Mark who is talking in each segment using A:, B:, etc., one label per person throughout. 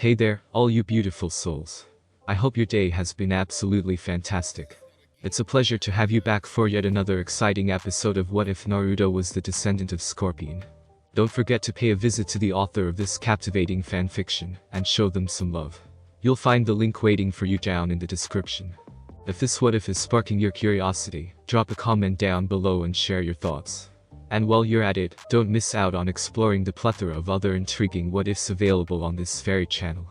A: Hey there, all you beautiful souls. I hope your day has been absolutely fantastic. It's a pleasure to have you back for yet another exciting episode of What If Naruto Was the Descendant of Scorpion. Don't forget to pay a visit to the author of this captivating fanfiction and show them some love. You'll find the link waiting for you down in the description. If this what if is sparking your curiosity, drop a comment down below and share your thoughts. And while you're at it, don't miss out on exploring the plethora of other intriguing what ifs available on this very channel.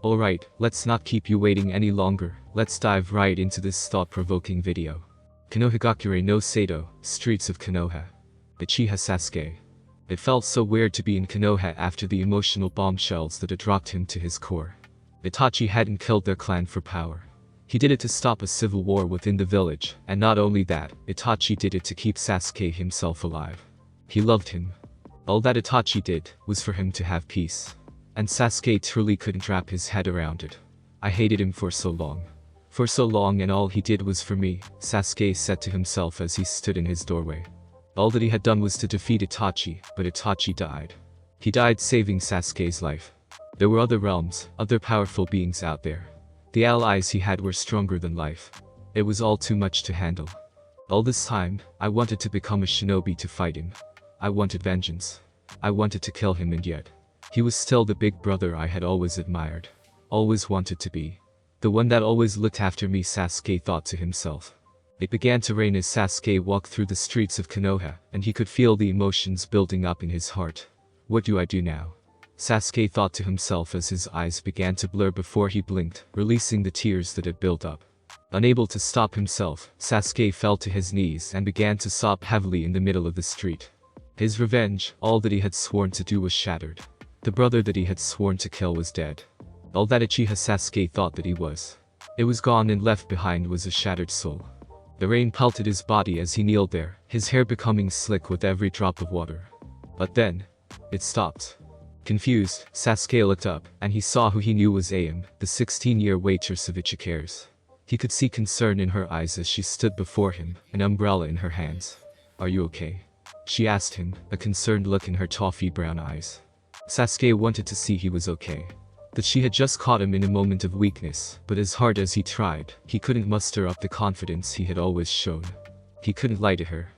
A: Alright, let's not keep you waiting any longer, let's dive right into this thought-provoking video. Konohagakure no Sato, Streets of Konoha. Uchiha Sasuke. It felt so weird to be in Konoha after the emotional bombshells that had dropped him to his core. Itachi hadn't killed their clan for power. He did it to stop a civil war within the village, and not only that, Itachi did it to keep Sasuke himself alive. He loved him. All that Itachi did was for him to have peace. And Sasuke truly couldn't wrap his head around it. I hated him for so long. For so long, and all he did was for me, Sasuke said to himself as he stood in his doorway. All that he had done was to defeat Itachi, but Itachi died. He died saving Sasuke's life. There were other realms, other powerful beings out there. The allies he had were stronger than life. It was all too much to handle. All this time, I wanted to become a shinobi to fight him. I wanted vengeance. I wanted to kill him, and yet he was still the big brother I had always admired. Always wanted to be. The one that always looked after me, Sasuke thought to himself. It began to rain as Sasuke walked through the streets of Konoha, and he could feel the emotions building up in his heart. What do I do now? Sasuke thought to himself as his eyes began to blur before he blinked, releasing the tears that had built up. Unable to stop himself, Sasuke fell to his knees and began to sob heavily in the middle of the street. His revenge, all that he had sworn to do, was shattered. The brother that he had sworn to kill was dead. All that Uchiha Sasuke thought that he was. It was gone, and left behind was a shattered soul. The rain pelted his body as he kneeled there, his hair becoming slick with every drop of water. But then, it stopped. Confused, Sasuke looked up, and he saw who he knew was Aim, the 16-year waitress of Ichikare's. He could see concern in her eyes as she stood before him, an umbrella in her hands. "Are you okay?" she asked him, a concerned look in her toffee brown eyes. Sasuke wanted to see he was okay. That she had just caught him in a moment of weakness, but as hard as he tried, he couldn't muster up the confidence he had always shown. He couldn't lie to her.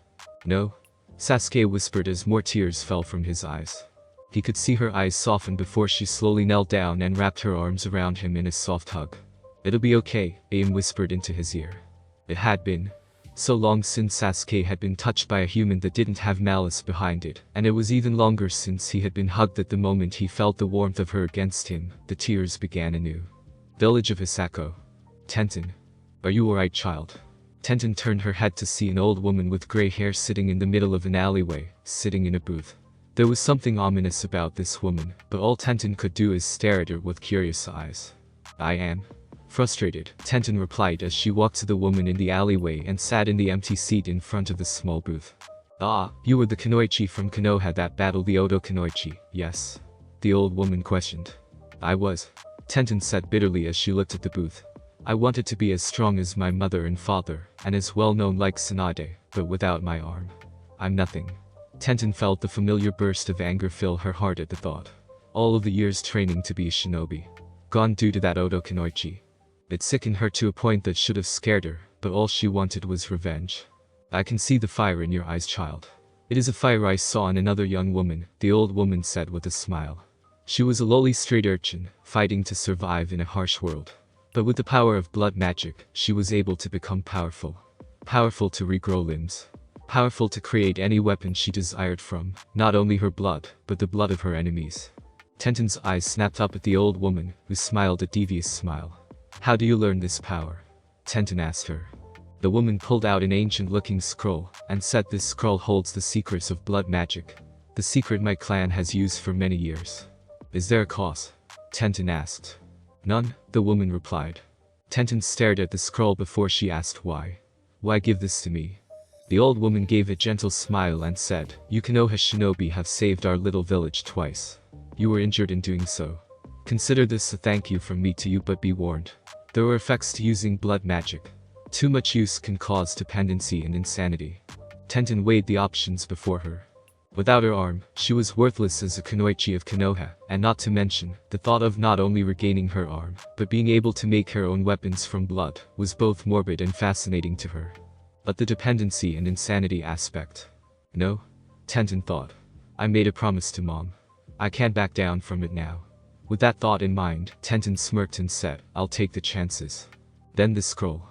A: "No?" Sasuke whispered as more tears fell from his eyes. He could see her eyes soften before she slowly knelt down and wrapped her arms around him in a soft hug. "It'll be okay," Aim whispered into his ear. It had been so long since Sasuke had been touched by a human that didn't have malice behind it, and it was even longer since he had been hugged. At the moment he felt the warmth of her against him, the tears began anew. Village of Hisako. "Tenten. Are you alright, child?" Tenten turned her head to see an old woman with gray hair sitting in the middle of an alleyway, sitting in a booth. There was something ominous about this woman, but all Tenten could do is stare at her with curious eyes. "I am frustrated," Tenten replied as she walked to the woman in the alleyway and sat in the empty seat in front of the small booth. "Ah, you were the Kunoichi from Konoha that battled the Oto Kunoichi, yes?" the old woman questioned. "I was," Tenten said bitterly as she looked at the booth. "I wanted to be as strong as my mother and father, and as well known like Tsunade, but without my arm, I'm nothing." Tenten felt the familiar burst of anger fill her heart at the thought. All of the years training to be a shinobi, gone due to that Oto Kunoichi. It sickened her to a point that should have scared her, but all she wanted was revenge. "I can see the fire in your eyes, child." "It is a fire I saw in another young woman," the old woman said with a smile. She was a lowly street urchin, fighting to survive in a harsh world. But with the power of blood magic, she was able to become powerful. Powerful to regrow limbs. Powerful to create any weapon she desired from, not only her blood, but the blood of her enemies. Tenten's eyes snapped up at the old woman, who smiled a devious smile. "How do you learn this power?" Tenten asked her. The woman pulled out an ancient-looking scroll, and said this scroll holds the secrets of blood magic. "The secret my clan has used for many years." "Is there a cause?" Tenten asked. "None," the woman replied. Tenten stared at the scroll before she asked why. "Why give this to me?" The old woman gave a gentle smile and said, "You Konoha shinobi have saved our little village twice. You were injured in doing so. Consider this a thank you from me to you, but be warned. There are effects to using blood magic. Too much use can cause dependency and insanity." Tenten weighed the options before her. Without her arm, she was worthless as a kunoichi of Konoha, and not to mention, the thought of not only regaining her arm, but being able to make her own weapons from blood, was both morbid and fascinating to her. But the dependency and insanity aspect. No? Tenten thought. I made a promise to Mom. I can't back down from it now. With that thought in mind, Tenten smirked and said, I'll take the chances. Then the scroll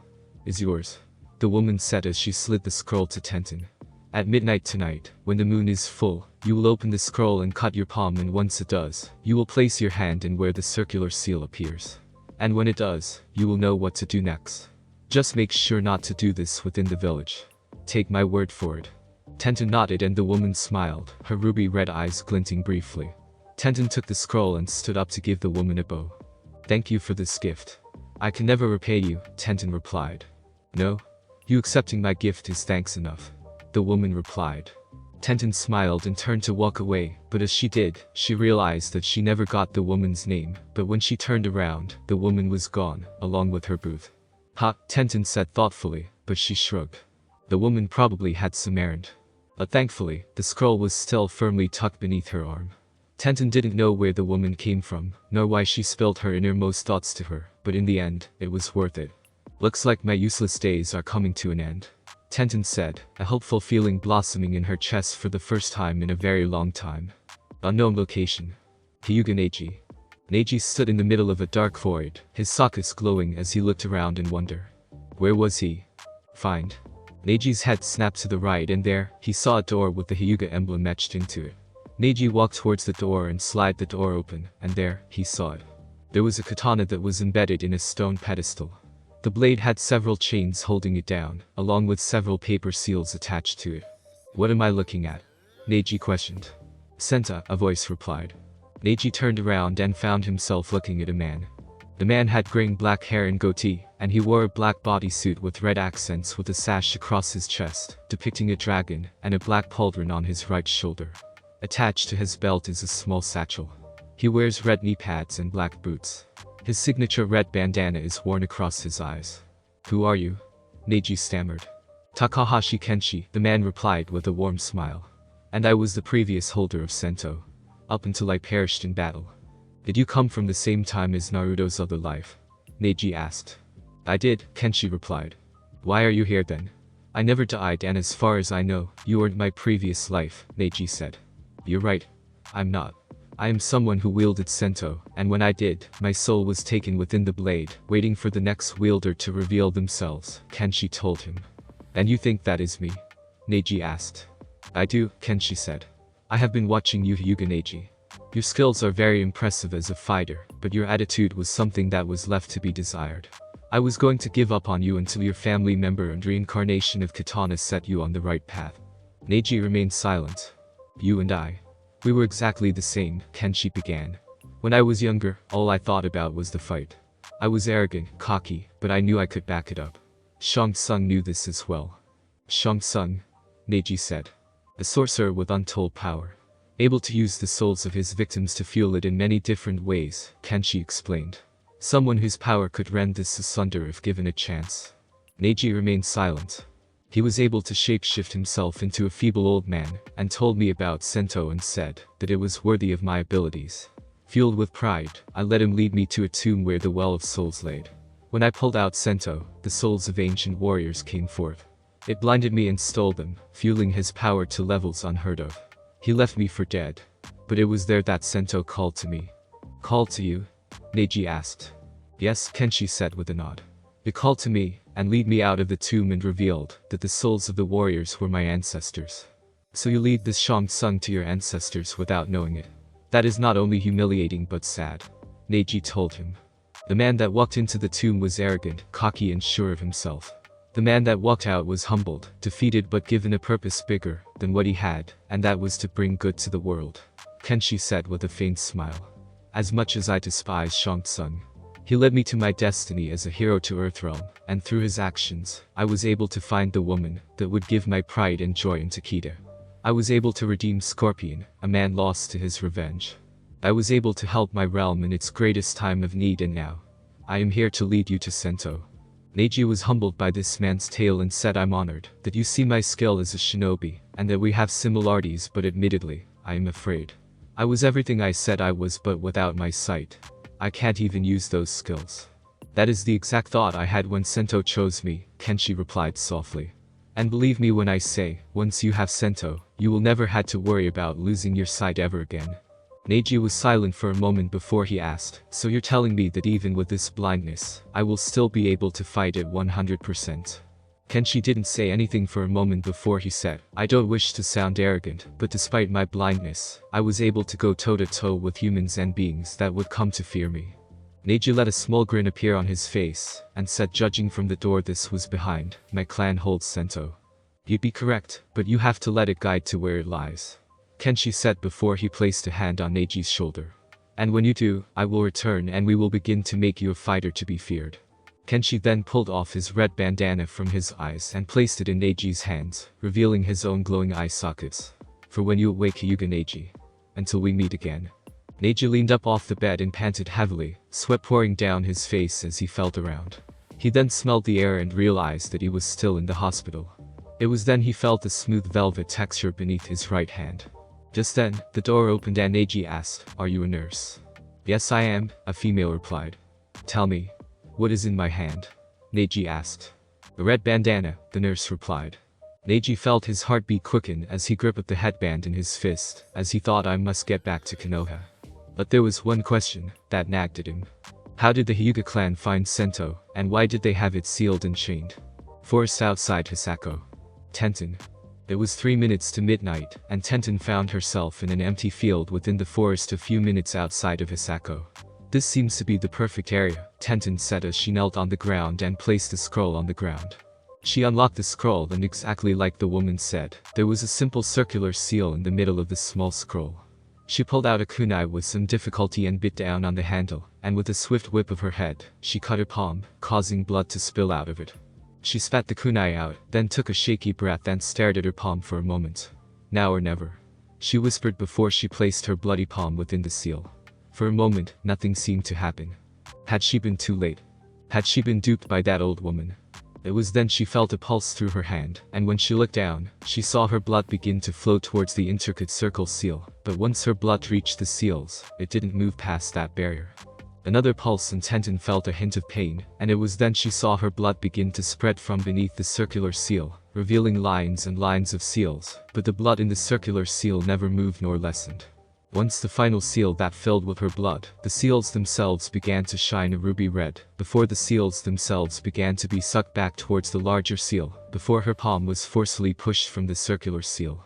A: is yours, the woman said as she slid the scroll to Tenten. At midnight tonight, when the moon is full, you will open the scroll and cut your palm, and once it does, you will place your hand in where the circular seal appears. And when it does, you will know what to do next. Just make sure not to do this within the village. Take my word for it. Tenten nodded and the woman smiled, her ruby red eyes glinting briefly. Tenten took the scroll and stood up to give the woman a bow. Thank you for this gift. I can never repay you, Tenten replied. No? You accepting my gift is thanks enough, the woman replied. Tenten smiled and turned to walk away, but as she did, she realized that she never got the woman's name, but when she turned around, the woman was gone, along with her booth. Ha, Tenten said thoughtfully, but she shrugged. The woman probably had some errand. But thankfully, the scroll was still firmly tucked beneath her arm. Tenten didn't know where the woman came from, nor why she spilled her innermost thoughts to her, but in the end, it was worth it. Looks like my useless days are coming to an end, Tenten said, a hopeful feeling blossoming in her chest for the first time in a very long time. Unknown location. Hyuga Neji. Neji stood in the middle of a dark void, his sockets glowing as he looked around in wonder. Where was he? Find. Neji's head snapped to the right and there, he saw a door with the Hyuga emblem etched into it. Neji walked towards the door and slid the door open, and there, he saw it. There was a katana that was embedded in a stone pedestal. The blade had several chains holding it down, along with several paper seals attached to it. What am I looking at? Neji questioned. Senta, a voice replied. Neji turned around and found himself looking at a man. The man had graying black hair and goatee, and he wore a black bodysuit with red accents with a sash across his chest, depicting a dragon, and a black pauldron on his right shoulder. Attached to his belt is a small satchel. He wears red knee pads and black boots. His signature red bandana is worn across his eyes. Who are you? Neji stammered. Takahashi Kenshi, the man replied with a warm smile. And I was the previous holder of Sento. Up until I perished in battle. Did you come from the same time as Naruto's other life? Neji asked. I did, Kenshi replied. Why are you here then? I never died and as far as I know, you weren't my previous life, Neji said. You're right. I'm not. I am someone who wielded Sento, and when I did, my soul was taken within the blade, waiting for the next wielder to reveal themselves, Kenshi told him. And you think that is me? Neji asked. I do, Kenshi said. I have been watching you, Hyuga Neji. Your skills are very impressive as a fighter, but your attitude was something that was left to be desired. I was going to give up on you until your family member and reincarnation of Katana set you on the right path. Neji remained silent. You and I. We were exactly the same, Kenshi began. When I was younger, all I thought about was the fight. I was arrogant, cocky, but I knew I could back it up. Shang Tsung knew this as well. Shang Tsung? Neji said. A sorcerer with untold power. Able to use the souls of his victims to fuel it in many different ways, Kenshi explained. Someone whose power could rend this asunder if given a chance. Neji remained silent. He was able to shapeshift himself into a feeble old man, and told me about Sento and said that it was worthy of my abilities. Fueled with pride, I let him lead me to a tomb where the well of souls laid. When I pulled out Sento, the souls of ancient warriors came forth. It blinded me and stole them, fueling his power to levels unheard of. He left me for dead. But it was there that Sento called to me. Called to you? Neji asked. Yes, Kenshi said with a nod. It called to me, and led me out of the tomb and revealed that the souls of the warriors were my ancestors. So you lead this Shang Tsung to your ancestors without knowing it. That is not only humiliating but sad. Neji told him. The man that walked into the tomb was arrogant, cocky and sure of himself. The man that walked out was humbled, defeated but given a purpose bigger than what he had, and that was to bring good to the world. Kenshi said with a faint smile. As much as I despise Shang Tsung, he led me to my destiny as a hero to Earthrealm, and through his actions, I was able to find the woman that would give my pride and joy in Takeda. I was able to redeem Scorpion, a man lost to his revenge. I was able to help my realm in its greatest time of need, and now, I am here to lead you to Sento. Neji was humbled by this man's tale and said, I'm honored that you see my skill as a shinobi, and that we have similarities, but admittedly, I am afraid. I was everything I said I was, but without my sight. I can't even use those skills. That is the exact thought I had when Sento chose me, Kenshi replied softly. And believe me when I say, once you have Sento, you will never have to worry about losing your sight ever again. Neji was silent for a moment before he asked, so you're telling me that even with this blindness, I will still be able to fight at 100%. Kenshi didn't say anything for a moment before he said, I don't wish to sound arrogant, but despite my blindness, I was able to go toe-to-toe with humans and beings that would come to fear me. Neji let a small grin appear on his face, and said, judging from the door this was behind, my clan holds Sento. You'd be correct, but you have to let it guide to where it lies. Kenshi said before he placed a hand on Neji's shoulder. And when you do, I will return and we will begin to make you a fighter to be feared. Kenshi then pulled off his red bandana from his eyes and placed it in Neji's hands, revealing his own glowing eye sockets. For when you awake Hyuga Neji. Until we meet again. Neji leaned up off the bed and panted heavily, sweat pouring down his face as he felt around. He then smelled the air and realized that he was still in the hospital. It was then he felt the smooth velvet texture beneath his right hand. Just then, the door opened and Neji asked, are you a nurse? Yes I am, a female replied. Tell me. What is in my hand? Neji asked. The red bandana, the nurse replied. Neji felt his heartbeat quicken as he gripped the headband in his fist, as he thought I must get back to Konoha. But there was one question that nagged at him. How did the Hyuga clan find Sento, and why did they have it sealed and chained? Forest outside Hisako. Tenten. It was 3 minutes to midnight, and Tenten found herself in an empty field within the forest a few minutes outside of Hisako. This seems to be the perfect area, Tenten said as she knelt on the ground and placed a scroll on the ground. She unlocked the scroll and exactly like the woman said, there was a simple circular seal in the middle of the small scroll. She pulled out a kunai with some difficulty and bit down on the handle, and with a swift whip of her head, she cut her palm, causing blood to spill out of it. She spat the kunai out, then took a shaky breath and stared at her palm for a moment. Now or never. She whispered before she placed her bloody palm within the seal. For a moment, nothing seemed to happen. Had she been too late? Had she been duped by that old woman? It was then she felt a pulse through her hand, and when she looked down, she saw her blood begin to flow towards the intricate circle seal, but once her blood reached the seals, it didn't move past that barrier. Another pulse and Tenten felt a hint of pain, and it was then she saw her blood begin to spread from beneath the circular seal, revealing lines and lines of seals, but the blood in the circular seal never moved nor lessened. Once the final seal that filled with her blood, the seals themselves began to shine a ruby red, before the seals themselves began to be sucked back towards the larger seal, before her palm was forcefully pushed from the circular seal.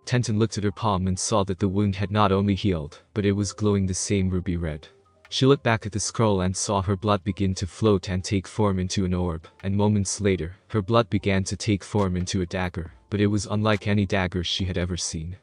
A: Tenten looked at her palm and saw that the wound had not only healed, but it was glowing the same ruby red. She looked back at the scroll and saw her blood begin to float and take form into an orb, and moments later, her blood began to take form into a dagger, but it was unlike any dagger she had ever seen.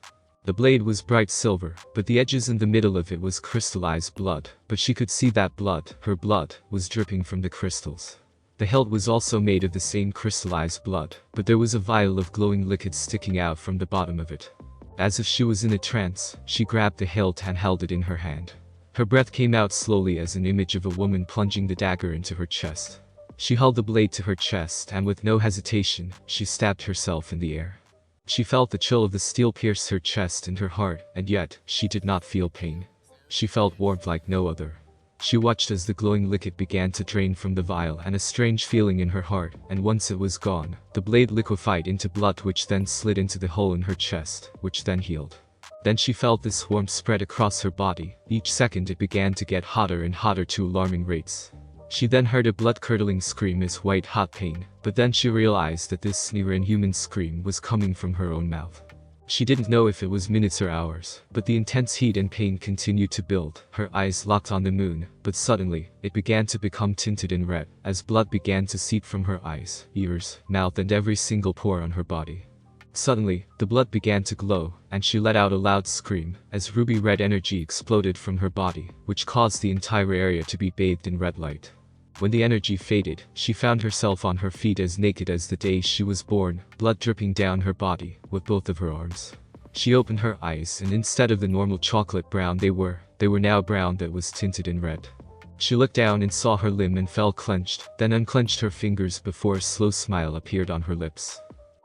A: The blade was bright silver, but the edges in the middle of it was crystallized blood, but she could see that blood, her blood, was dripping from the crystals. The hilt was also made of the same crystallized blood, but there was a vial of glowing liquid sticking out from the bottom of it. As if she was in a trance, she grabbed the hilt and held it in her hand. Her breath came out slowly as an image of a woman plunging the dagger into her chest. She held the blade to her chest and with no hesitation, she stabbed herself in the air. She felt the chill of the steel pierce her chest and her heart, and yet, she did not feel pain. She felt warmth like no other. She watched as the glowing liquid began to drain from the vial and a strange feeling in her heart, and once it was gone, the blade liquefied into blood which then slid into the hole in her chest, which then healed. Then she felt this warmth spread across her body. Each second it began to get hotter and hotter to alarming rates. She then heard a blood-curdling scream as white-hot pain, but then she realized that this near-inhuman scream was coming from her own mouth. She didn't know if it was minutes or hours, but the intense heat and pain continued to build. Her eyes locked on the moon, but suddenly, it began to become tinted in red, as blood began to seep from her eyes, ears, mouth and every single pore on her body. Suddenly, the blood began to glow, and she let out a loud scream, as ruby red energy exploded from her body, which caused the entire area to be bathed in red light. When the energy faded, she found herself on her feet as naked as the day she was born, blood dripping down her body, with both of her arms. She opened her eyes and instead of the normal chocolate brown they were now brown that was tinted in red. She looked down and saw her limb and fell clenched, then unclenched her fingers before a slow smile appeared on her lips.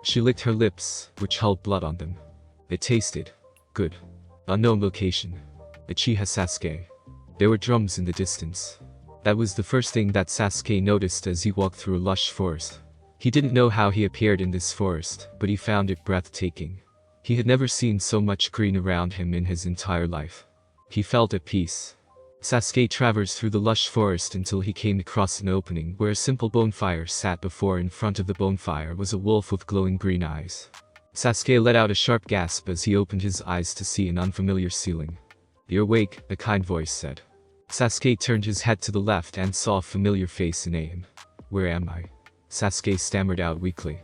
A: She licked her lips, which held blood on them. It tasted good. Unknown location. Uchiha Sasuke. There were drums in the distance. That was the first thing that Sasuke noticed as he walked through a lush forest. He didn't know how he appeared in this forest, but he found it breathtaking. He had never seen so much green around him in his entire life. He felt at peace. Sasuke traversed through the lush forest until he came across an opening where a simple bonfire sat before. In front of the bonfire was a wolf with glowing green eyes. Sasuke let out a sharp gasp as he opened his eyes to see an unfamiliar ceiling. "You're awake," a kind voice said. Sasuke turned his head to the left and saw a familiar face in Aim. "Where am I?" Sasuke stammered out weakly.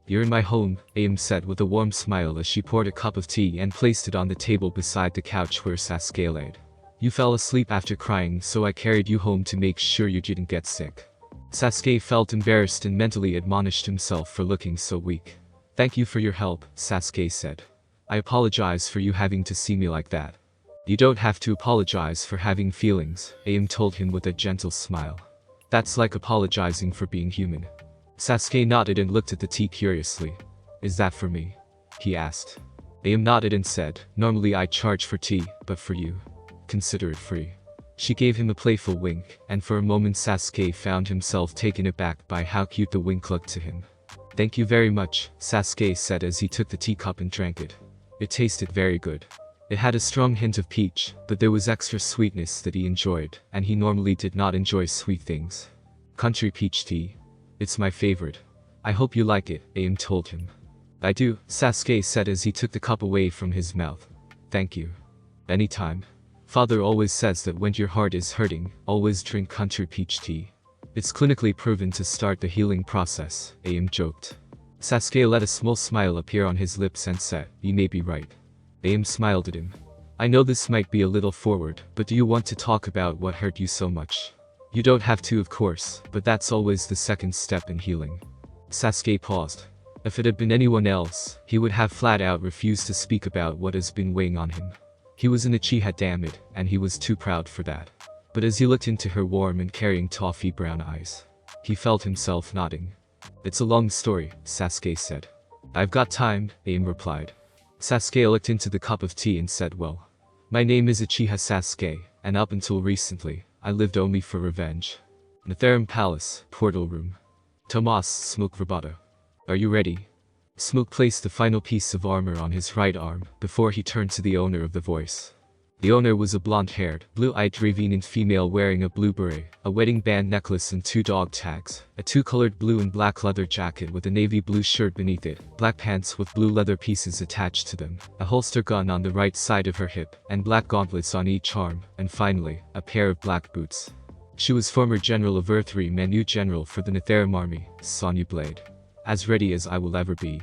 A: "You're in my home," Aim said with a warm smile as she poured a cup of tea and placed it on the table beside the couch where Sasuke laid. "You fell asleep after crying, so I carried you home to make sure you didn't get sick." Sasuke felt embarrassed and mentally admonished himself for looking so weak. "Thank you for your help," Sasuke said. "I apologize for you having to see me like that." "You don't have to apologize for having feelings," Aim told him with a gentle smile. "That's like apologizing for being human." Sasuke nodded and looked at the tea curiously. "Is that for me?" he asked. Aim nodded and said, "Normally I charge for tea, but for you, consider it free." She gave him a playful wink, and for a moment Sasuke found himself taken aback by how cute the wink looked to him. "Thank you very much," Sasuke said as he took the teacup and drank it. It tasted very good. It had a strong hint of peach, but there was extra sweetness that he enjoyed, and he normally did not enjoy sweet things. "Country peach tea. It's my favorite. I hope you like it," Aim told him. "I do," Sasuke said as he took the cup away from his mouth. "Thank you. Anytime. Father always says that when your heart is hurting, always drink country peach tea. It's clinically proven to start the healing process," Aim joked. Sasuke let a small smile appear on his lips and said, "You may be right." Aim smiled at him. "I know this might be a little forward, but do you want to talk about what hurt you so much?" "You don't have to, of course, but that's always the second step in healing." Sasuke paused. If it had been anyone else, he would have flat out refused to speak about what has been weighing on him. He was an Uchiha, damn it, and he was too proud for that. But as he looked into her warm and caring toffee brown eyes, he felt himself nodding. "It's a long story," Sasuke said. "I've got time," Aim replied. Sasuke looked into the cup of tea and said, "Well, my name is Uchiha Sasuke, and up until recently, I lived only for revenge. NarutoxHarem Palace, Portal Room. Tomas Smoke Rabata. Are you ready?" Smoke placed the final piece of armor on his right arm before he turned to the owner of the voice. The owner was a blonde-haired, blue-eyed revenant female wearing a blue beret, a wedding band necklace and 2 dog tags, a 2-colored blue and black leather jacket with a navy blue shirt beneath it, black pants with blue leather pieces attached to them, a holster gun on the right side of her hip, and black gauntlets on each arm, and finally, a pair of black boots. She was former General of Earthrealm and new General for the NarutoxHarem Army, Sonya Blade. "As ready as I will ever be,"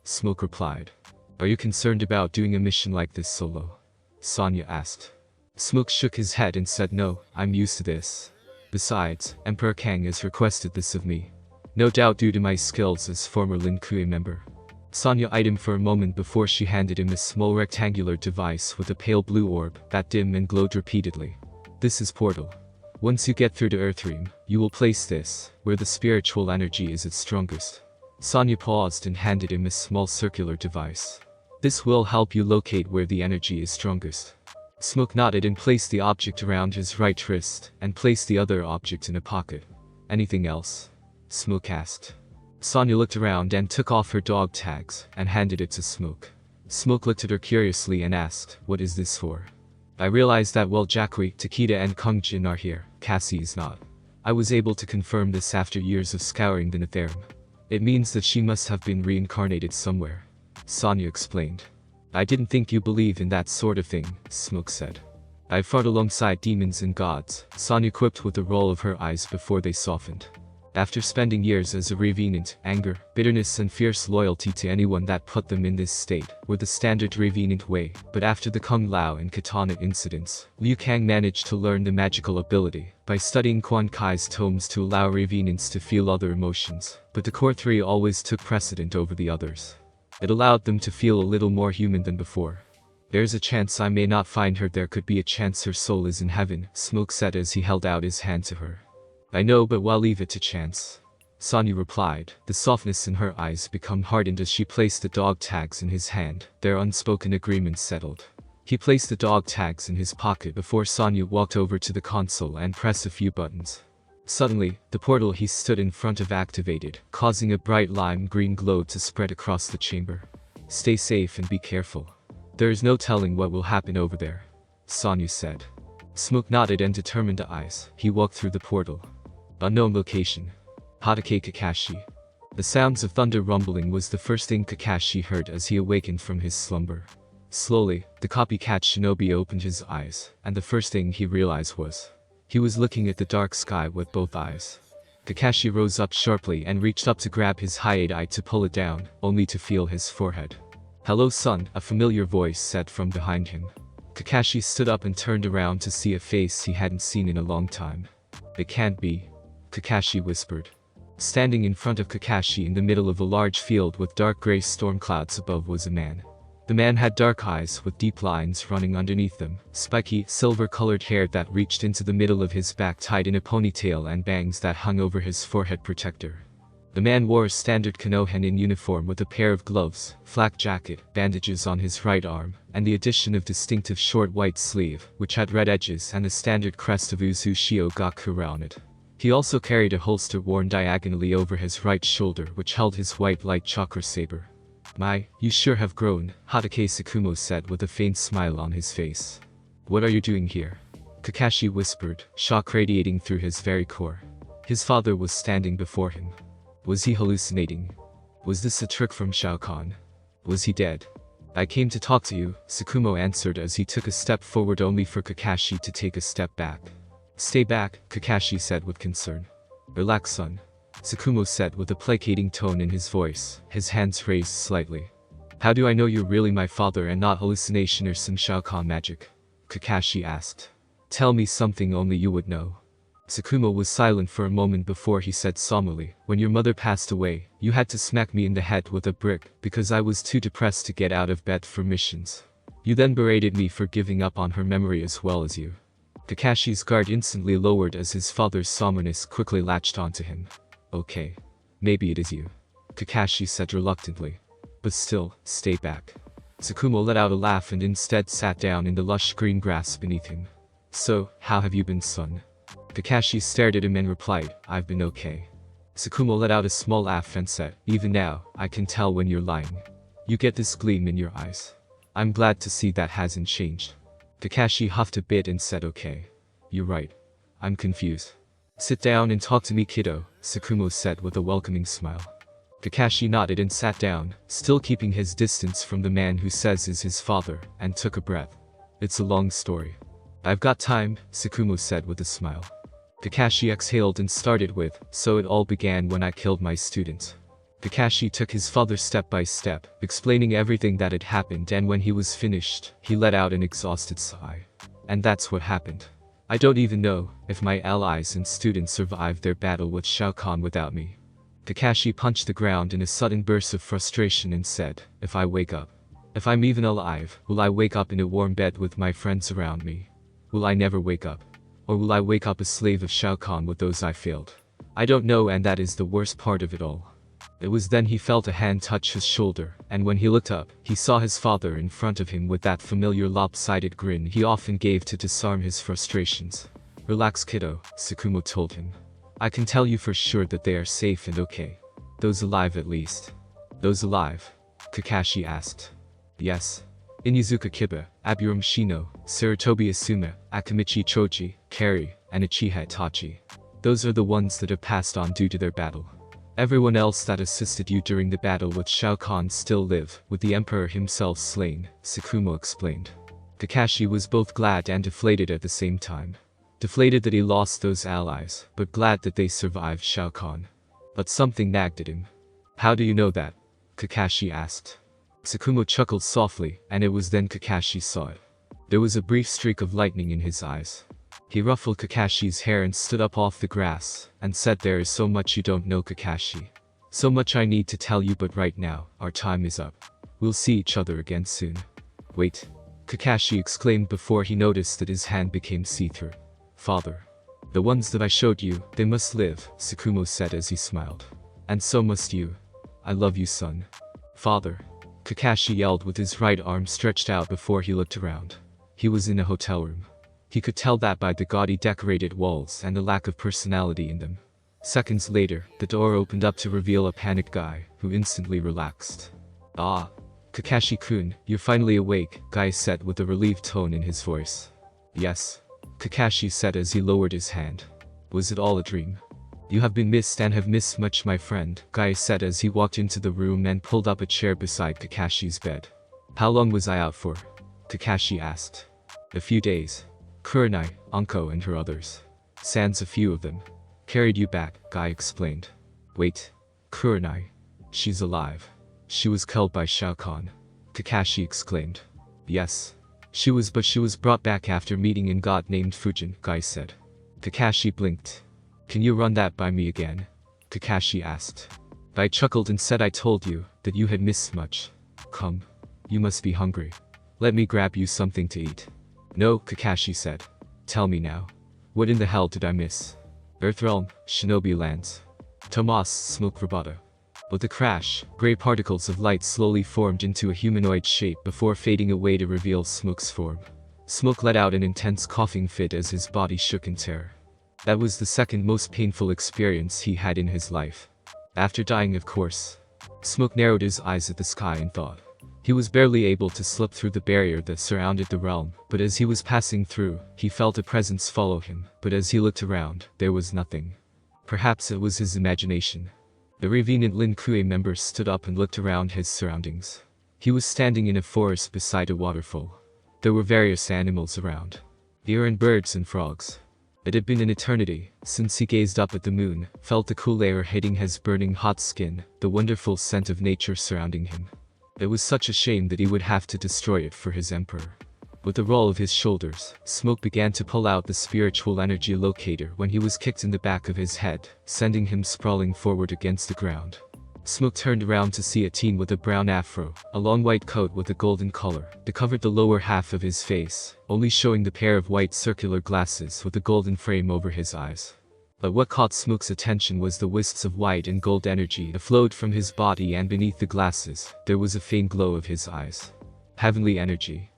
A: Smoke replied. "Are you concerned about doing a mission like this solo?" Sonya asked. Smoke shook his head and said, "No, I'm used to this. Besides, Emperor Kang has requested this of me. No doubt due to my skills as former Lin Kuei member." Sonya eyed him for a moment before she handed him a small rectangular device with a pale blue orb that dimmed and glowed repeatedly. "This is Portal. Once you get through to Earthrealm, you will place this where the spiritual energy is its strongest." Sonya paused and handed him a small circular device. "This will help you locate where the energy is strongest." Smoke nodded and placed the object around his right wrist, and placed the other object in a pocket. "Anything else?" Smoke asked. Sonya looked around and took off her dog tags, and handed it to Smoke. Smoke looked at her curiously and asked, "What is this for?" "I realized that while Jakui, Takeda and Kungjin are here, Cassie is not. I was able to confirm this after years of scouring the NarutoxHarem. It means that she must have been reincarnated somewhere," Sonya explained. "I didn't think you believed in that sort of thing," Smoke said. "I've fought alongside demons and gods," Sonya quipped with a roll of her eyes before they softened. "After spending years as a revenant, anger, bitterness and fierce loyalty to anyone that put them in this state were the standard revenant way, but after the Kung Lao and Katana incidents, Liu Kang managed to learn the magical ability by studying Quan Kai's tomes to allow revenants to feel other emotions, but the core 3 always took precedent over the others. It allowed them to feel a little more human than before. There's a chance I may not find her. There could be a chance her soul is in heaven," Smoke said as he held out his hand to her. "I know, but we'll leave it to chance." Sonya replied, the softness in her eyes become hardened as she placed the dog tags in his hand, their unspoken agreement settled. He placed the dog tags in his pocket before Sonya walked over to the console and pressed a few buttons. Suddenly, the portal he stood in front of activated, causing a bright lime green glow to spread across the chamber. Stay safe and be careful. There is no telling what will happen over there, Sonya said. Smoke nodded and determined eyes. He walked through the portal. Unknown location. Hatake Kakashi. The sounds of thunder rumbling was the first thing Kakashi heard as he awakened from his slumber. Slowly, the copycat shinobi opened his eyes, and the first thing he realized was he was looking at the dark sky with both eyes. Kakashi rose up sharply and reached up to grab his hiatai to pull it down, only to feel his forehead. Hello son, a familiar voice said from behind him. Kakashi stood up and turned around to see a face he hadn't seen in a long time. It can't be, Kakashi whispered. Standing in front of Kakashi in the middle of a large field with dark gray storm clouds above was a man. The man had dark eyes with deep lines running underneath them, spiky, silver-colored hair that reached into the middle of his back tied in a ponytail and bangs that hung over his forehead protector. The man wore a standard Konohenen uniform with a pair of gloves, flak jacket, bandages on his right arm, and the addition of distinctive short white sleeve, which had red edges and the standard crest of Uzushio Gakura on it. He also carried a holster worn diagonally over his right shoulder which held his white light chakra saber. My, you sure have grown, Hatake Tsukumo said with a faint smile on his face. What are you doing here? Kakashi whispered, shock radiating through his very core. His father was standing before him. Was he hallucinating? Was this a trick from Shao Kahn? Was he dead? I came to talk to you, Tsukumo answered as he took a step forward only for Kakashi to take a step back. Stay back, Kakashi said with concern. Relax son, Tsukumo said with a placating tone in his voice, his hands raised slightly. How do I know you're really my father and not hallucination or some Shao Kahn magic? Kakashi asked. Tell me something only you would know. Tsukumo was silent for a moment before he said solemnly, when your mother passed away, you had to smack me in the head with a brick because I was too depressed to get out of bed for missions. You then berated me for giving up on her memory as well as you. Kakashi's guard instantly lowered as his father's somberness quickly latched onto him. Okay. Maybe it is you, Kakashi said reluctantly. But still, stay back. Tsukumo let out a laugh and instead sat down in the lush green grass beneath him. So, how have you been son? Kakashi stared at him and replied, I've been okay. Tsukumo let out a small laugh and said, even now, I can tell when you're lying. You get this gleam in your eyes. I'm glad to see that hasn't changed. Kakashi huffed a bit and said okay. You're right. I'm confused. Sit down and talk to me kiddo, Tsukumo said with a welcoming smile. Kakashi nodded and sat down, still keeping his distance from the man who says is his father, and took a breath. It's a long story. I've got time, Tsukumo said with a smile. Kakashi exhaled and started with, so it all began when I killed my student. Kakashi took his father step by step, explaining everything that had happened, and when he was finished, he let out an exhausted sigh. And that's what happened. I don't even know if my allies and students survived their battle with Shao Kahn without me. Kakashi punched the ground in a sudden burst of frustration and said, if I wake up, if I'm even alive, will I wake up in a warm bed with my friends around me? Will I never wake up? Or will I wake up a slave of Shao Kahn with those I failed? I don't know, and that is the worst part of it all. It was then he felt a hand touch his shoulder, and when he looked up, he saw his father in front of him with that familiar lopsided grin he often gave to disarm his frustrations. Relax kiddo, Tsukumo told him. I can tell you for sure that they are safe and okay. Those alive at least. Those alive? Kakashi asked. Yes. Inuzuka Kiba, Aburam Shino, Sarutobi Asuma, Akamichi Choji, Kari, and Uchiha Itachi. Those are the ones that have passed on due to their battle. Everyone else that assisted you during the battle with Shao Kahn still live, with the Emperor himself slain, Tsukumo explained. Kakashi was both glad and deflated at the same time. Deflated that he lost those allies, but glad that they survived Shao Kahn. But something nagged at him. How do you know that? Kakashi asked. Tsukumo chuckled softly, and it was then Kakashi saw it. There was a brief streak of lightning in his eyes. He ruffled Kakashi's hair and stood up off the grass, and said, there is so much you don't know Kakashi. So much I need to tell you, but right now, our time is up. We'll see each other again soon. Wait. Kakashi exclaimed before he noticed that his hand became see-through. Father. The ones that I showed you, they must live, Tsukumo said as he smiled. And so must you. I love you, son. Father. Kakashi yelled with his right arm stretched out before he looked around. He was in a hotel room. He could tell that by the gaudy decorated walls and the lack of personality in them. Seconds later, the door opened up to reveal a panicked Guy, who instantly relaxed. Ah. Kakashi-kun, you're finally awake, Guy said with a relieved tone in his voice. Yes. Kakashi said as he lowered his hand. Was it all a dream? You have been missed and have missed much, my friend, Guy said as he walked into the room and pulled up a chair beside Kakashi's bed. How long was I out for? Kakashi asked. A few days. Kurenai, Anko and her others. Sans a few of them. Carried you back, Guy explained. Wait. Kurenai. She's alive. She was killed by Shao Kahn. Kakashi exclaimed. Yes. She was brought back after meeting a god named Fujin, Guy said. Kakashi blinked. Can you run that by me again? Kakashi asked. Guy chuckled and said I told you that you had missed much. Come. You must be hungry. Let me grab you something to eat. No, Kakashi said. Tell me now. What in the hell did I miss? Earthrealm, Shinobi Lands. Tomas, Smoke Robota. With a crash, gray particles of light slowly formed into a humanoid shape before fading away to reveal Smoke's form. Smoke let out an intense coughing fit as his body shook in terror. That was the second most painful experience he had in his life. After dying, of course. Smoke narrowed his eyes at the sky and thought. He was barely able to slip through the barrier that surrounded the realm, but as he was passing through, he felt a presence follow him, but as he looked around, there was nothing. Perhaps it was his imagination. The revenant Lin Kuei member stood up and looked around his surroundings. He was standing in a forest beside a waterfall. There were various animals around. Deer and birds and frogs. It had been an eternity since he gazed up at the moon, felt the cool air hitting his burning hot skin, the wonderful scent of nature surrounding him. It was such a shame that he would have to destroy it for his emperor. With a roll of his shoulders, Smoke began to pull out the spiritual energy locator when he was kicked in the back of his head, sending him sprawling forward against the ground. Smoke turned around to see a teen with a brown afro, a long white coat with a golden collar, that covered the lower half of his face, only showing the pair of white circular glasses with a golden frame over his eyes. But what caught Smoke's attention was the wisps of white and gold energy that flowed from his body, and beneath the glasses, there was a faint glow of his eyes. Heavenly energy.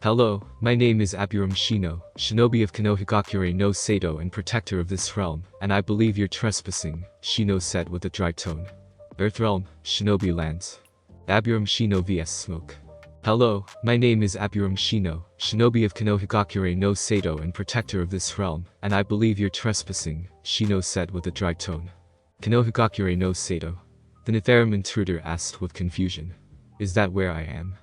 A: Hello, my name is Aburam Shino, shinobi of Konohagakure no Sato and protector of this realm, and I believe you're trespassing, Shino said with a dry tone. Earthrealm, Shinobi Lands. Aburam Shino vs Smoke. Hello, my name is Aburam Shino, shinobi of Konohagakure no Sato and protector of this realm, and I believe you're trespassing, Shino said with a dry tone. Konohagakure no Sato. The Netherrealm intruder asked with confusion. Is that where I am?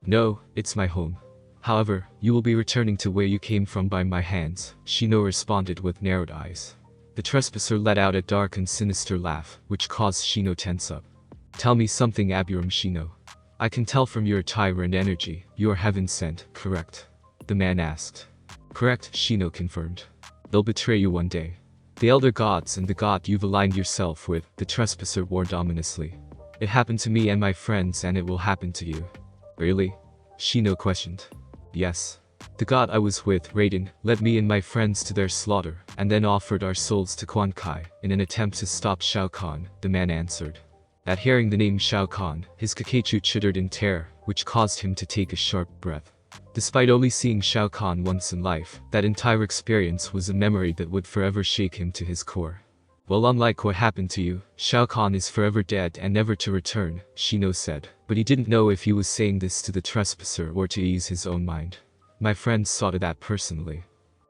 A: No, it's my home. However, you will be returning to where you came from by my hands, Shino responded with narrowed eyes. The trespasser let out a dark and sinister laugh, which caused Shino tense up. Tell me something, Aburam Shino. I can tell from your attire and energy, you are heaven sent, correct? The man asked. Correct, Shino confirmed. They'll betray you one day. The elder gods and the god you've aligned yourself with, the trespasser warned ominously. It happened to me and my friends, and it will happen to you. Really? Shino questioned. Yes. The god I was with, Raiden, led me and my friends to their slaughter, and then offered our souls to Quan Kai, in an attempt to stop Shao Kahn, the man answered. At hearing the name Shao Kahn, his Kakechu chittered in terror, which caused him to take a sharp breath. Despite only seeing Shao Kahn once in life, that entire experience was a memory that would forever shake him to his core. Well, unlike what happened to you, Shao Kahn is forever dead and never to return, Shino said, but he didn't know if he was saying this to the trespasser or to ease his own mind. My friends saw to that personally.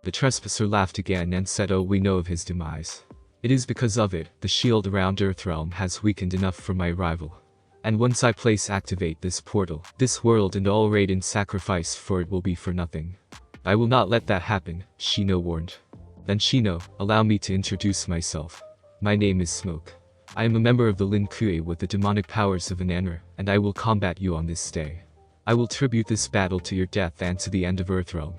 A: The trespasser laughed again and said, oh, we know of his demise. It is because of it, the shield around Earthrealm has weakened enough for my arrival. And once I activate this portal, this world and all raid and sacrifice for it will be for nothing. I will not let that happen, Shino warned. Then Shino, allow me to introduce myself. My name is Smoke. I am a member of the Lin Kuei with the demonic powers of an Enra, and I will combat you on this day. I will tribute this battle to your death and to the end of Earthrealm.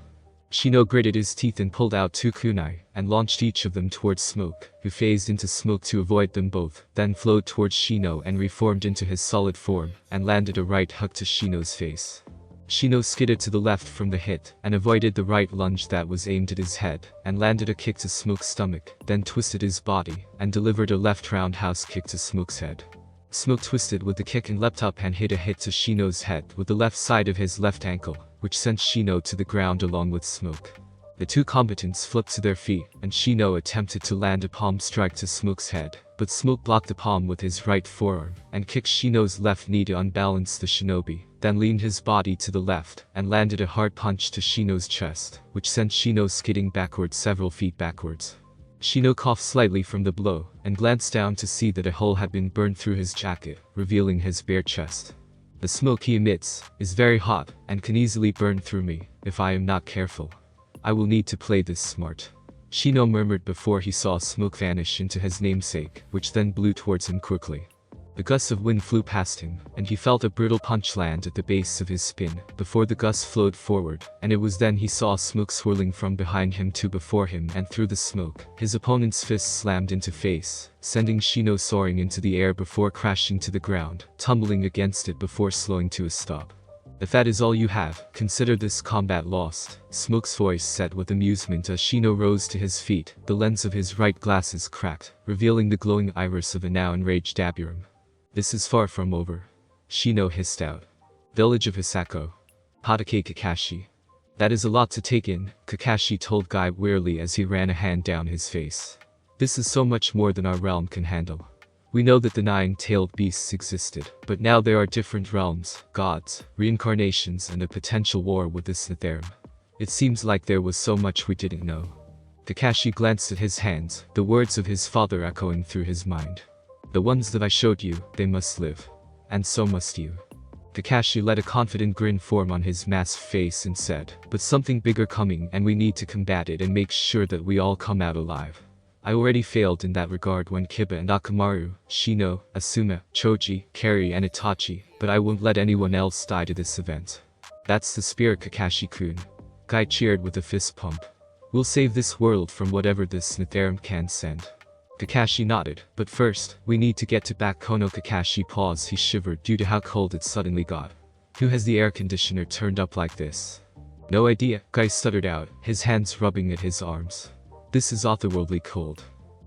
A: Shino gritted his teeth and pulled out 2 kunai, and launched each of them towards Smoke, who phased into smoke to avoid them both, then flowed towards Shino and reformed into his solid form, and landed a right hook to Shino's face. Shino skidded to the left from the hit, and avoided the right lunge that was aimed at his head, and landed a kick to Smoke's stomach, then twisted his body, and delivered a left roundhouse kick to Smoke's head. Smoke twisted with the kick and leapt up and hit a hit to Shino's head with the left side of his left ankle, which sent Shino to the ground along with Smoke. The two combatants flipped to their feet, and Shino attempted to land a palm strike to Smoke's head, but Smoke blocked the palm with his right forearm, and kicked Shino's left knee to unbalance the shinobi, then leaned his body to the left, and landed a hard punch to Shino's chest, which sent Shino skidding backwards several feet backwards. Shino coughed slightly from the blow, and glanced down to see that a hole had been burned through his jacket, revealing his bare chest. The smoke he emits is very hot, and can easily burn through me, if I am not careful. I will need to play this smart. Shino murmured before he saw smoke vanish into his namesake, which then blew towards him quickly. The gust of wind flew past him, and he felt a brutal punch land at the base of his spin, before the gust flowed forward, and it was then he saw smoke swirling from behind him to before him, and through the smoke, his opponent's fist slammed into face, sending Shino soaring into the air before crashing to the ground, tumbling against it before slowing to a stop. If that is all you have, consider this combat lost, Smoke's voice said with amusement as Shino rose to his feet, the lens of his right glasses cracked, revealing the glowing iris of a now enraged Daburum. This is far from over. Shino hissed out. Village of Hisako. Hatake Kakashi. That is a lot to take in, Kakashi told Guy wearily as he ran a hand down his face. This is so much more than our realm can handle. We know that the nine-tailed beasts existed, but now there are different realms, gods, reincarnations, and a potential war with the NarutoxHarem. It seems like there was so much we didn't know. Kakashi glanced at his hands, the words of his father echoing through his mind. The ones that I showed you, they must live. And so must you. Kakashi let a confident grin form on his masked face and said, but something bigger coming and we need to combat it and make sure that we all come out alive. I already failed in that regard when Kiba and Akamaru, Shino, Asuma, Choji, Kari and Itachi, but I won't let anyone else die to this event. That's the spirit, Kakashi-kun. Guy cheered with a fist pump. We'll save this world from whatever this NarutoxHarem can send. Kakashi nodded, but first, we need to get to back Kono. Kakashi paused. He shivered due to how cold it suddenly got. Who has the air conditioner turned up like this? No idea, Guy stuttered out, his hands rubbing at his arms. This is otherworldly cold.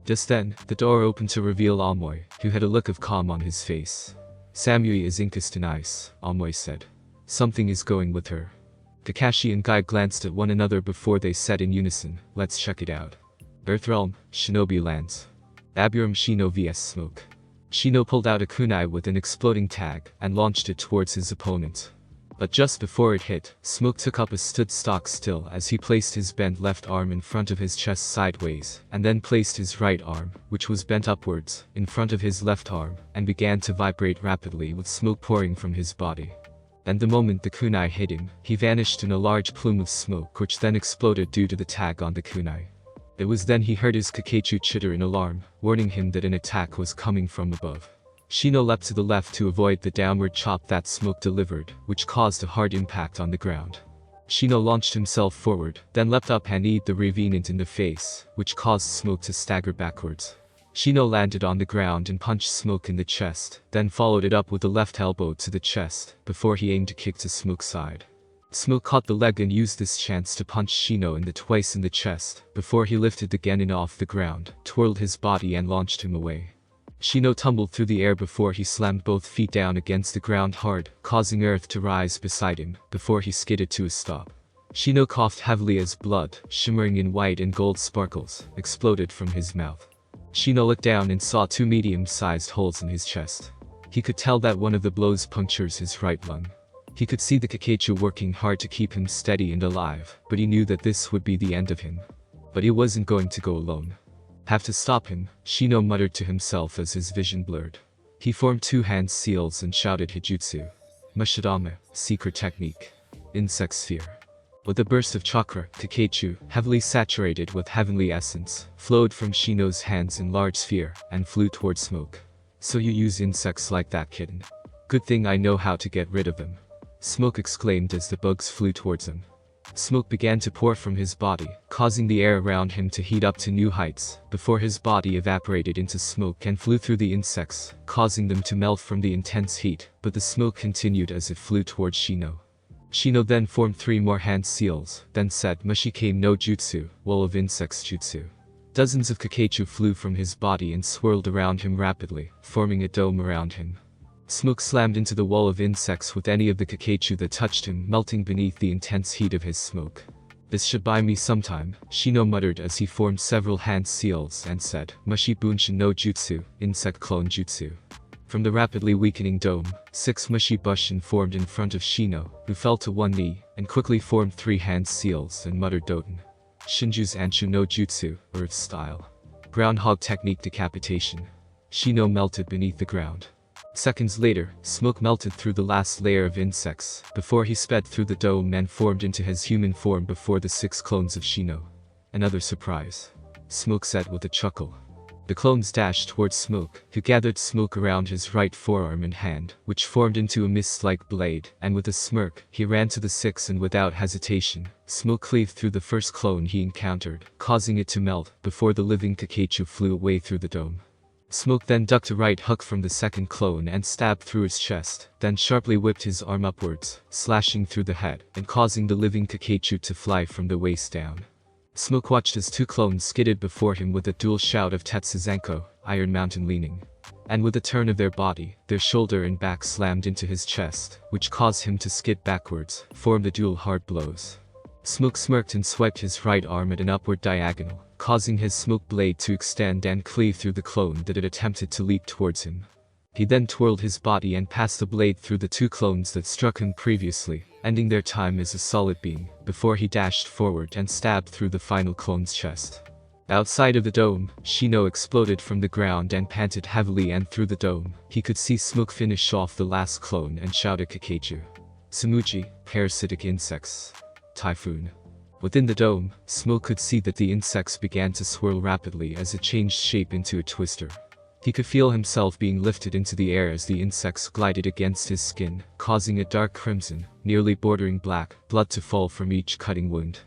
A: Just then, the door opened to reveal Amoy, who had a look of calm on his face. Samui is incensed in ice, Amoy said. Something is going with her. Kakashi and Guy glanced at one another before they said in unison, let's check it out. Earthrealm, Shinobi lands. Daburum Shino vs Smoke. Shino pulled out a kunai with an exploding tag, and launched it towards his opponent. But just before it hit, Smoke took up a stood stock still as he placed his bent left arm in front of his chest sideways, and then placed his right arm, which was bent upwards, in front of his left arm, and began to vibrate rapidly with smoke pouring from his body. And the moment the kunai hit him, he vanished in a large plume of smoke which then exploded due to the tag on the kunai. It was then he heard his Kakechu chitter in alarm, warning him that an attack was coming from above. Shino leapt to the left to avoid the downward chop that Smoke delivered, which caused a hard impact on the ground. Shino launched himself forward, then leapt up and kneed the Revenant in the face, which caused Smoke to stagger backwards. Shino landed on the ground and punched Smoke in the chest, then followed it up with a left elbow to the chest, before he aimed a kick to Smoke's side. Smoke caught the leg and used this chance to punch Shino twice in the chest, before he lifted the genin off the ground, twirled his body and launched him away. Shino tumbled through the air before he slammed both feet down against the ground hard, causing earth to rise beside him, before he skidded to a stop. Shino coughed heavily as blood, shimmering in white and gold sparkles, exploded from his mouth. Shino looked down and saw two medium-sized holes in his chest. He could tell that one of the blows punctures his right lung. He could see the Kakechu working hard to keep him steady and alive, but he knew that this would be the end of him. But he wasn't going to go alone. Have to stop him, Shino muttered to himself as his vision blurred. He formed two hand seals and shouted Hijutsu. Mashidame, secret technique. Insect sphere. With a burst of chakra, Kakechu, heavily saturated with heavenly essence, flowed from Shino's hands in large sphere, and flew towards Smoke. So you use insects like that, kitten. Good thing I know how to get rid of them. Smoke exclaimed as the bugs flew towards him. Smoke began to pour from his body, causing the air around him to heat up to new heights, before his body evaporated into smoke and flew through the insects, causing them to melt from the intense heat, but the smoke continued as it flew towards Shino. Shino then formed 3 more hand seals, then said Mushikame no Jutsu, wall of insects jutsu. Dozens of Kakechu flew from his body and swirled around him rapidly, forming a dome around him. Smoke slammed into the wall of insects with any of the Kakechu that touched him, melting beneath the intense heat of his smoke. This should buy me some time, Shino muttered as he formed several hand seals and said, Mushi Bunshin no Jutsu, insect clone jutsu. From the rapidly weakening dome, 6 Mushi Bushin formed in front of Shino, who fell to one knee, and quickly formed 3 hand seals and muttered Doten. Shinju's Anshu no Jutsu, Earth style. Groundhog technique decapitation. Shino melted beneath the ground. Seconds later, smoke melted through the last layer of insects, before he sped through the dome and formed into his human form before the 6 clones of Shino. Another surprise. Smoke said with a chuckle. The clones dashed towards Smoke, who gathered smoke around his right forearm and hand, which formed into a mist-like blade, and with a smirk, he ran to the 6 and without hesitation, Smoke cleaved through the first clone he encountered, causing it to melt, before the living Kakechu flew away through the dome. Smoke then ducked a right hook from the second clone and stabbed through his chest, then sharply whipped his arm upwards, slashing through the head, and causing the living Kakechu to fly from the waist down. Smoke watched as 2 clones skidded before him with a dual shout of Tetsuzenko, Iron Mountain leaning. And with a turn of their body, their shoulder and back slammed into his chest, which caused him to skid backwards, form the dual hard blows. Smoke smirked and swiped his right arm at an upward diagonal, causing his smoke blade to extend and cleave through the clone that had attempted to leap towards him. He then twirled his body and passed the blade through the 2 clones that struck him previously, ending their time as a solid beam, before he dashed forward and stabbed through the final clone's chest. Outside of the dome, Shino exploded from the ground and panted heavily, and through the dome, he could see Smoke finish off the last clone and shout at Kakechu. Samuji, parasitic insects. Typhoon. Within the dome, Smoke could see that the insects began to swirl rapidly as it changed shape into a twister. He could feel himself being lifted into the air as the insects glided against his skin, causing a dark crimson, nearly bordering black, blood to fall from each cutting wound.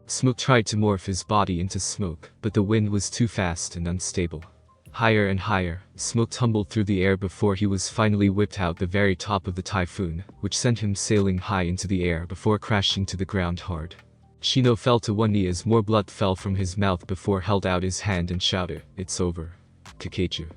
A: Smoke tried to morph his body into smoke, but the wind was too fast and unstable. Higher and higher, Smoke tumbled through the air before he was finally whipped out the very top of the typhoon, which sent him sailing high into the air before crashing to the ground hard. Shino fell to one knee as more blood fell from his mouth before held out his hand and shouted, "It's over." Kakechu.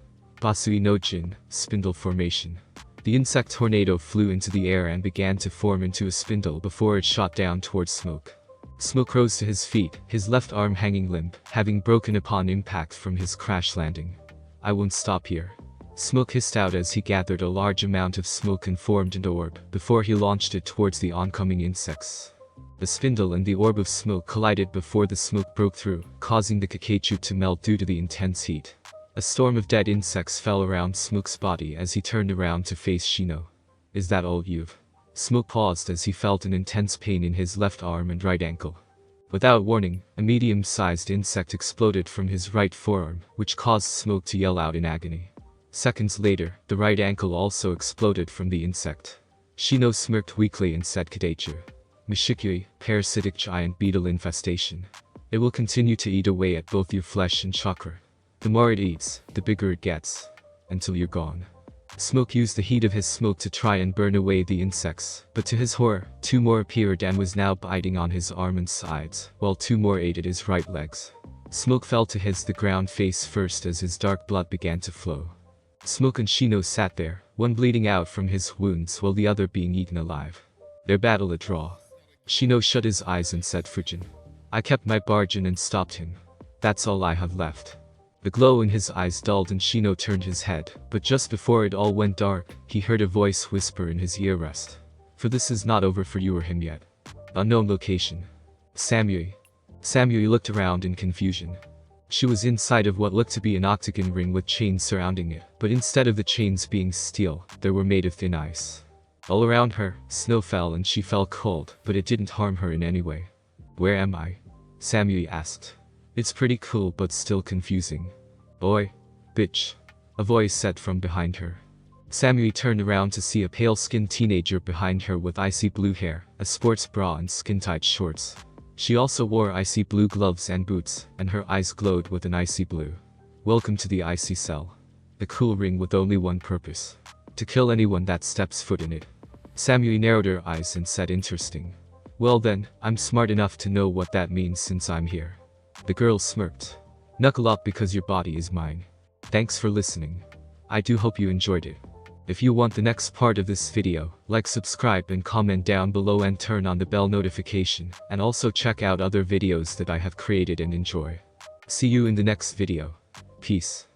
A: Basui no Jin, spindle formation. The insect tornado flew into the air and began to form into a spindle before it shot down towards Smoke. Smoke rose to his feet, his left arm hanging limp, having broken upon impact from his crash landing. "I won't stop here." Smoke hissed out as he gathered a large amount of smoke and formed an orb, before he launched it towards the oncoming insects. The spindle and the orb of smoke collided before the smoke broke through, causing the Kakechu to melt due to the intense heat. A storm of dead insects fell around Smoke's body as he turned around to face Shino. "Is that all you've?" Smoke paused as he felt an intense pain in his left arm and right ankle. Without warning, a medium-sized insect exploded from his right forearm, which caused Smoke to yell out in agony. Seconds later, the right ankle also exploded from the insect. Shino smirked weakly and said, "Kadechu. Mishikui, parasitic giant beetle infestation. It will continue to eat away at both your flesh and chakra. The more it eats, the bigger it gets. Until you're gone." Smoke used the heat of his smoke to try and burn away the insects, but to his horror, 2 more appeared and was now biting on his arm and sides, while 2 more ate at his right legs. Smoke fell to the ground face first as his dark blood began to flow. Smoke and Shino sat there, one bleeding out from his wounds while the other being eaten alive. Their battle a draw. Shino shut his eyes and said, "Fujin. I kept my bargain and stopped him. That's all I have left." The glow in his eyes dulled and Shino turned his head, but just before it all went dark, he heard a voice whisper in his ear, "Rest. For this is not over for you or him yet." Unknown location. Samui. Samui looked around in confusion. She was inside of what looked to be an octagon ring with chains surrounding it, but instead of the chains being steel, they were made of thin ice. All around her, snow fell and she felt cold, but it didn't harm her in any way. "Where am I?" Samui asked. "It's pretty cool but still confusing." "Oi, bitch," a voice said from behind her. Samui turned around to see a pale-skinned teenager behind her with icy blue hair, a sports bra and skin-tight shorts. She also wore icy blue gloves and boots, and her eyes glowed with an icy blue. "Welcome to the icy cell. The cool ring with only one purpose. To kill anyone that steps foot in it." Samui narrowed her eyes and said, interesting. Well then, I'm smart enough to know what that means since I'm here. The girl smirked. Knuckle up because your body is mine. Thanks for listening. I do hope you enjoyed it. If you want the next part of this video, like, subscribe and comment down below and turn on the bell notification, and also check out other videos that I have created and enjoy. See you in the next video. Peace.